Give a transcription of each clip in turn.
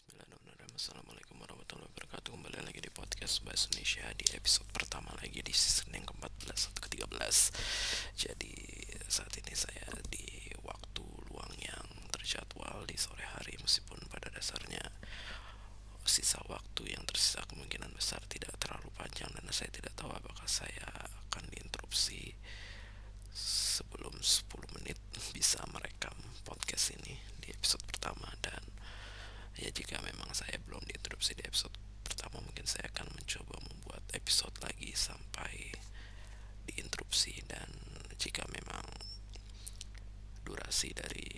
Bismillahirrahmanirrahim. Assalamualaikum warahmatullahi wabarakatuh. Kembali lagi di podcast Bahasa Indonesia di episode pertama lagi di season yang ke-14 atau ke-13. Jadi saat ini saya di waktu luang yang terjadwal di sore hari, meskipun pada dasarnya sisa waktu yang tersisa kemungkinan besar tidak terlalu panjang, dan saya tidak tahu apakah saya akan diinterupsi sebelum 10 menit bisa merekam podcast ini di episode pertama. Dan ya, jika memang saya belum diinterupsi di episode pertama, mungkin saya akan mencoba membuat episode lagi sampai diinterupsi. Dan jika memang durasi dari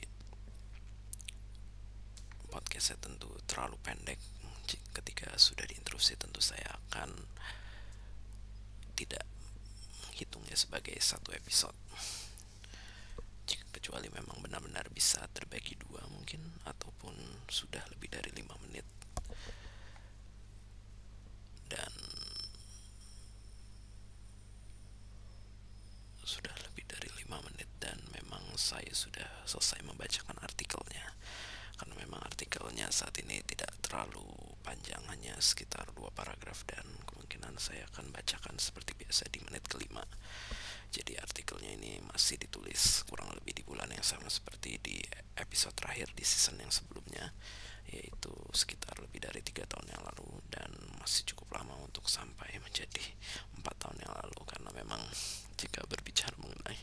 podcast saya tentu terlalu pendek, ketika sudah diinterupsi tentu saya akan tidak menghitungnya sebagai satu episode, kecuali memang benar-benar bisa terbagi dua mungkin, ataupun sudah lebih dari 5 menit. Dan sudah lebih dari 5 menit dan memang saya sudah selesai membacakan artikelnya, karena memang artikelnya saat ini tidak terlalu panjang, hanya sekitar 2 paragraf, dan kemungkinan saya akan bacakan seperti biasa di menit kelima. Jadi artikelnya ini masih ditulis kurang lebih di bulan yang sama seperti di episode terakhir di season yang sebelumnya, yaitu sekitar lebih dari 3 tahun yang lalu, dan masih cukup lama untuk sampai menjadi 4 tahun yang lalu, karena memang jika berbicara mengenai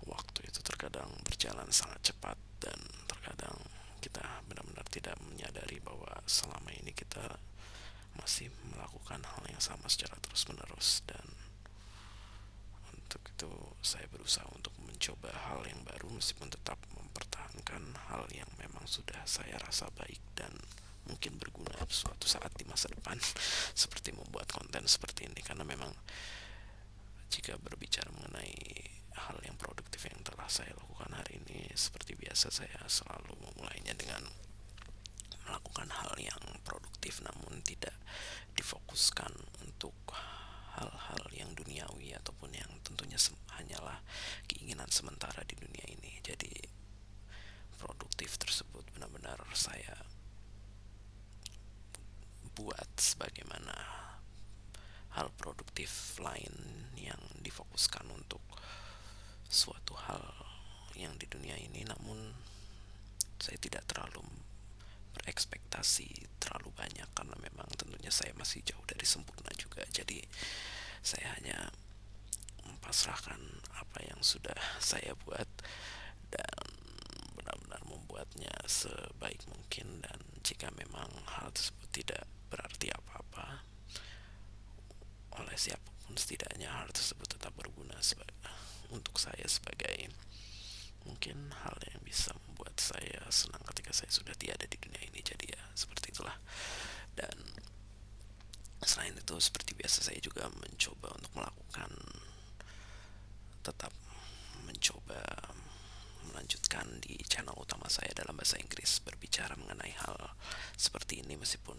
waktu itu terkadang berjalan sangat cepat, dan terkadang kita benar-benar tidak menyadari bahwa selama ini kita masih melakukan hal yang sama secara terus-menerus. Dan untuk itu saya berusaha untuk mencoba hal yang baru, meskipun tetap mempertahankan hal yang memang sudah saya rasa baik dan mungkin berguna suatu saat di masa depan seperti membuat konten seperti ini. Karena memang jika berbicara mengenai hal yang produktif yang telah saya lakukan hari ini, seperti biasa saya selalu memulainya dengan melakukan hal yang produktif, namun tidak difokuskan untuk hal-hal yang duniawi ataupun yang tentunya hanyalah keinginan sementara di dunia ini. Jadi produktif tersebut benar-benar saya buat sebagaimana hal produktif lain yang difokuskan untuk suatu hal yang di dunia ini, namun saya tidak terlalu berekspektasi terlalu banyak, karena memang tentunya saya masih jauh dari sempurna juga. Jadi saya hanya mempasrahkan apa yang sudah saya buat dan benar-benar membuatnya sebaik mungkin. Dan jika memang hal tersebut tidak berarti apa-apa oleh siapapun, setidaknya hal tersebut tetap berguna untuk saya sebagai mungkin hal yang bisa membuat saya senang ketika saya sudah tiada di dunia ini. Jadi ya seperti itulah. Dan selain itu, seperti biasa saya juga mencoba untuk melakukan, tetap mencoba melanjutkan di channel utama saya dalam bahasa Inggris, berbicara mengenai hal seperti ini, meskipun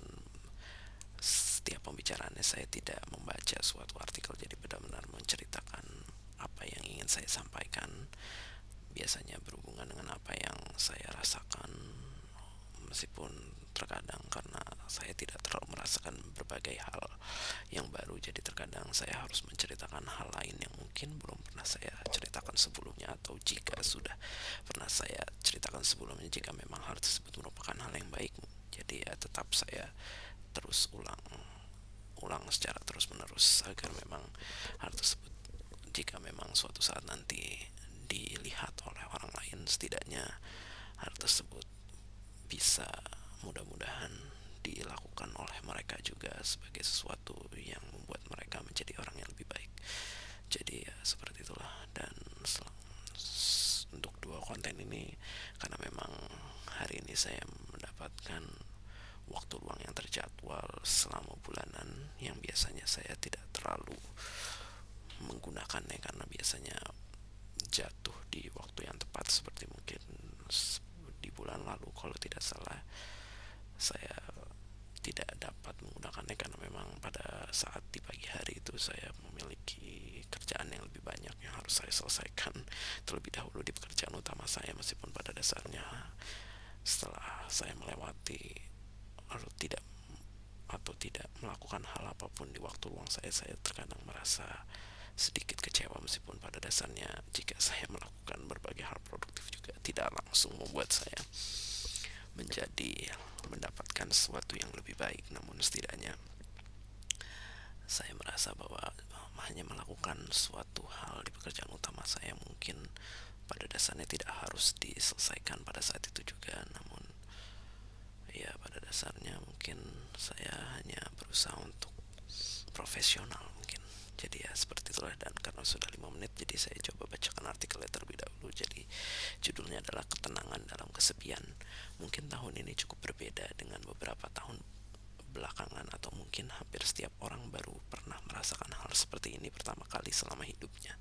setiap pembicaraannya saya tidak membaca suatu artikel, jadi benar-benar menceritakan apa yang ingin saya sampaikan, biasanya berhubungan dengan apa yang saya rasakan, meskipun terkadang karena saya tidak terlalu merasakan berbagai hal yang baru, jadi terkadang saya harus menceritakan hal lain yang mungkin belum pernah saya ceritakan sebelumnya, atau jika sudah pernah saya ceritakan sebelumnya, jika memang hal tersebut merupakan hal yang baik, jadi ya tetap saya terus ulang secara terus menerus, agar memang hal tersebut, jika memang suatu saat nanti dilihat oleh orang lain, setidaknya hal tersebut bisa mudah-mudahan dilakukan oleh mereka juga sebagai sesuatu yang membuat mereka menjadi orang yang lebih baik. Jadi ya seperti itulah. Dan untuk 2 konten ini, karena memang hari ini saya mendapatkan waktu luang yang terjadwal selama bulanan, yang biasanya saya tidak terlalu menggunakannya, karena biasanya jatuh di waktu yang tepat, seperti mungkin di bulan lalu kalau tidak salah saya tidak dapat menggunakannya, karena memang pada saat di pagi hari itu saya memiliki kerjaan yang lebih banyak yang harus saya selesaikan terlebih dahulu di pekerjaan utama saya, meskipun pada dasarnya setelah saya melewati atau tidak melakukan hal apapun di waktu luang saya terkadang merasa sedikit kecewa, meskipun pada dasarnya jika saya melakukan berbagai hal produktif juga tidak langsung membuat saya menjadi mendapatkan sesuatu yang lebih baik. Namun setidaknya saya merasa bahwa hanya melakukan suatu hal di pekerjaan utama saya mungkin pada dasarnya tidak harus diselesaikan pada saat itu juga. Namun ya pada dasarnya mungkin saya hanya berusaha untuk profesional mungkin. Jadi ya seperti itulah, dan karena sudah 5 menit jadi saya coba bacakan artikelnya terlebih dahulu. Jadi judulnya adalah Ketenangan dalam Kesepian. Mungkin tahun ini cukup berbeda dengan beberapa tahun belakangan, atau mungkin hampir setiap orang baru pernah merasakan hal seperti ini pertama kali selama hidupnya.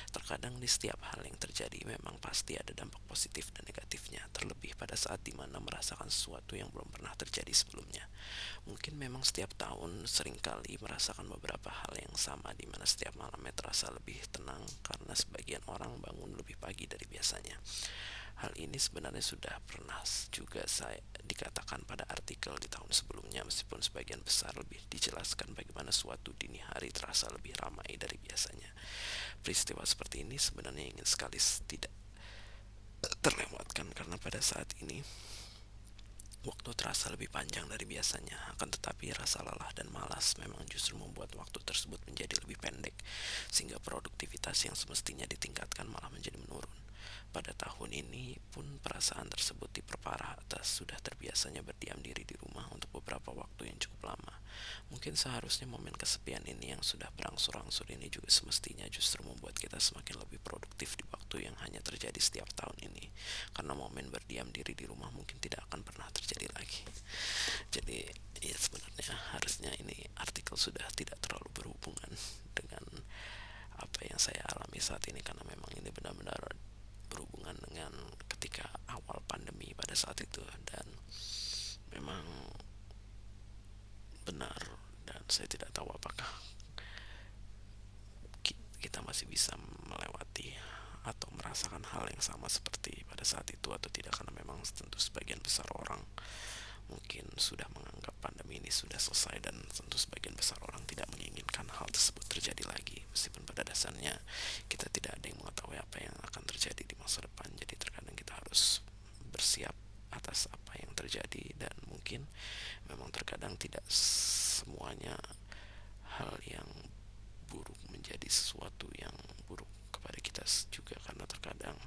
Terkadang di setiap hal yang terjadi memang pasti ada dampak positif dan negatifnya, terlebih pada saat dimana merasakan sesuatu yang belum pernah terjadi sebelumnya. Mungkin memang setiap tahun seringkali merasakan beberapa hal yang sama, di mana setiap malamnya terasa lebih tenang karena sebagian orang bangun lebih pagi dari biasanya. Hal ini sebenarnya sudah pernah juga saya dikatakan pada artikel di tahun sebelumnya, meskipun sebagian besar lebih dijelaskan bagaimana suatu dini hari terasa lebih ramai dari biasanya. Peristiwa seperti ini sebenarnya ingin sekali tidak terlewatkan, karena pada saat ini waktu terasa lebih panjang dari biasanya. Akan tetapi rasa lelah dan malas memang justru membuat waktu tersebut menjadi lebih pendek, sehingga produktivitas yang semestinya ditingkatkan malah menjadi menurun. Pada tahun ini pun perasaan tersebut diperparah atas sudah terbiasanya berdiam diri di rumah untuk beberapa waktu yang cukup lama. Mungkin seharusnya momen kesepian ini yang sudah berangsur-angsur ini juga semestinya justru membuat kita semakin lebih produktif di waktu yang hanya terjadi setiap tahun ini, karena momen berdiam diri di rumah mungkin tidak akan pernah terjadi lagi. Jadi ya sebenarnya harusnya ini artikel sudah tidak terlalu berhubungan dengan apa yang saya alami saat ini, karena memang ini benar-benar berhubungan dengan ketika awal pandemi pada saat itu, dan memang benar, dan saya tidak tahu apakah kita masih bisa melewati atau merasakan hal yang sama seperti pada saat itu atau tidak, karena memang tentu sebagian besar orang mungkin sudah menganggap pandemi ini sudah selesai, dan tentu sebagian besar orang tidak menginginkan hal tersebut terjadi lagi, meskipun pada dasarnya kita tidak ada yang mengetahui apa yang akan terjadi di masa depan. Jadi terkadang kita harus bersiap atas apa yang terjadi, dan mungkin memang terkadang tidak semuanya hal yang buruk menjadi sesuatu yang buruk kepada kita juga, karena terkadang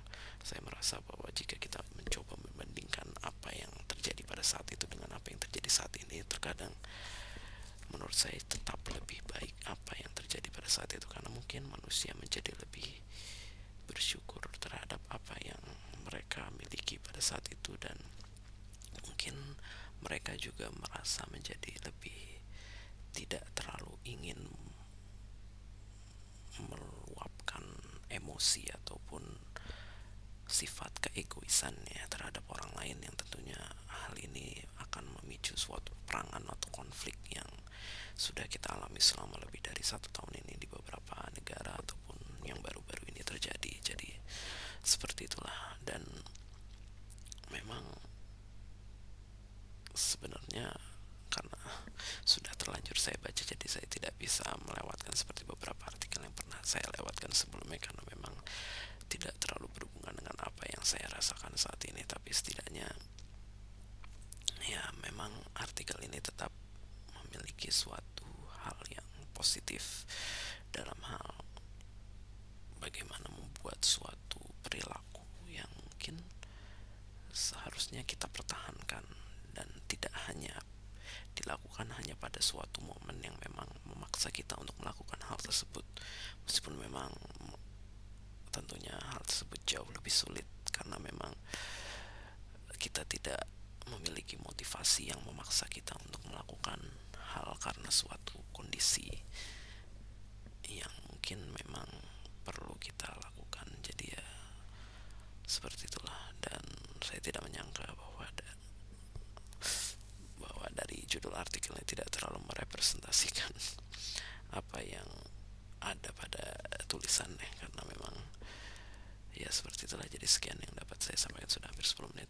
saya merasa bahwa jika kita mencoba membandingkan apa yang terjadi pada saat itu dengan apa yang terjadi saat ini, terkadang menurut saya tetap lebih baik apa yang terjadi pada saat itu, karena mungkin manusia menjadi lebih bersyukur terhadap apa yang mereka miliki pada saat itu, dan mungkin mereka juga merasa menjadi lebih tidak terlalu ingin meluapkan emosi ataupun sifat keegoisannya terhadap orang lain, yang tentunya hal ini akan memicu suatu peperangan atau konflik yang sudah kita alami selama lebih dari 1 tahun ini di beberapa negara ataupun yang baru-baru ini terjadi. Jadi seperti itulah, dan memang sebenarnya karena sudah terlanjur saya baca, jadi saya tidak bisa melewatkan seperti beberapa artikel yang pernah saya lewatkan sebelumnya, karena memang tidak terlalu berhubungan dengan apa yang saya rasakan saat ini. Tapi setidaknya ya memang artikel ini tetap memiliki suatu hal yang positif dalam hal bagaimana membuat suatu perilaku yang mungkin seharusnya kita pertahankan, dan tidak hanya dilakukan hanya pada suatu momen yang memang memaksa kita untuk melakukan hal tersebut, meskipun memang tentunya hal tersebut jauh lebih sulit, karena memang kita tidak memiliki motivasi yang memaksa kita untuk melakukan hal karena suatu kondisi yang mungkin memang perlu kita lakukan. Jadi ya seperti itulah, dan saya tidak menyangka bahwa dari judul artikelnya tidak terlalu merepresentasikan apa yang ada pada tulisannya, karena memang ya seperti itulah. Jadi sekian yang dapat saya sampaikan, sudah hampir 10 menit.